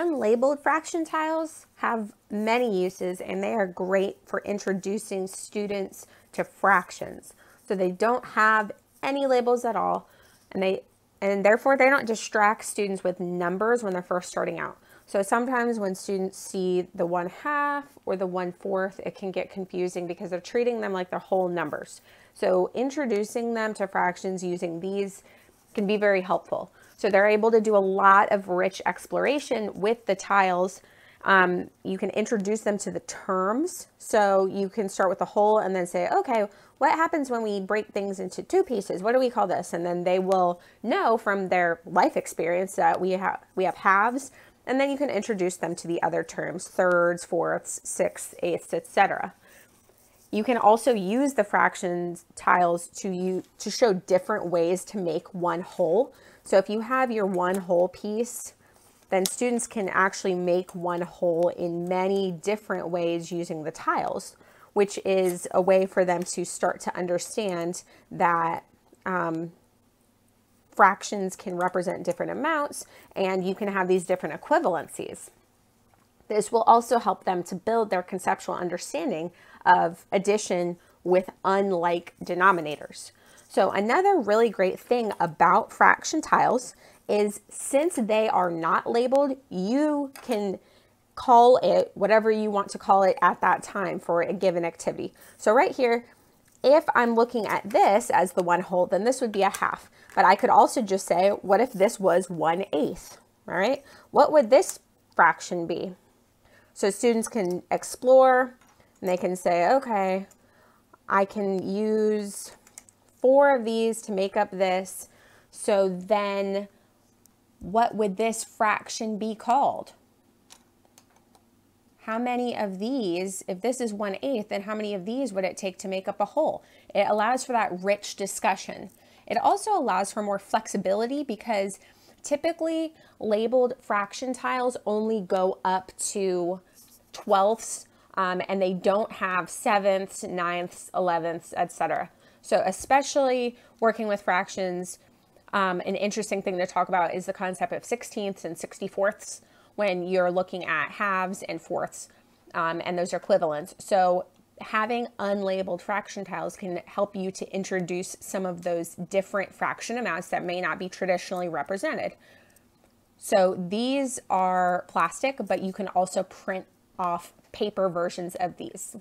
unlabeled fraction tiles have many uses, and they are great for introducing students to fractions. So they don't have any labels at all, and therefore they don't distract students with numbers when they're first starting out. So sometimes when students see the 1/2 or the 1/4, it can get confusing because they're treating them like they're whole numbers. So introducing them to fractions using these can be very helpful. So they're able to do a lot of rich exploration with the tiles. You can introduce them to the terms. So you can start with the whole and then say, okay, what happens when we break things into two pieces? What do we call this? And then they will know from their life experience that we have halves. And then you can introduce them to the other terms, thirds, fourths, sixths, eighths, etc. You can also use the fractions tiles to show different ways to make one whole. So if you have your one whole piece, then students can actually make one whole in many different ways using the tiles, which is a way for them to start to understand that fractions can represent different amounts, and you can have these different equivalencies. This will also help them to build their conceptual understanding of addition with unlike denominators. So another really great thing about fraction tiles is since they are not labeled, you can call it whatever you want to call it at that time for a given activity. So right here, if I'm looking at this as the 1/2, then this would be a 1/2. But I could also just say, what if this was 1/8? All right, what would this fraction be? So students can explore and they can say, okay, I can use 4 of these to make up this. So then what would this fraction be called? How many of these, if this is 1/8, then how many of these would it take to make up a whole? It allows for that rich discussion. It also allows for more flexibility because typically labeled fraction tiles only go up to 12ths, and they don't have 7ths, 9ths, 11ths, etc. So especially working with fractions, an interesting thing to talk about is the concept of 16ths and 64ths when you're looking at halves and fourths, and those are equivalents. So having unlabeled fraction tiles can help you to introduce some of those different fraction amounts that may not be traditionally represented. So these are plastic, but you can also print off paper versions of these.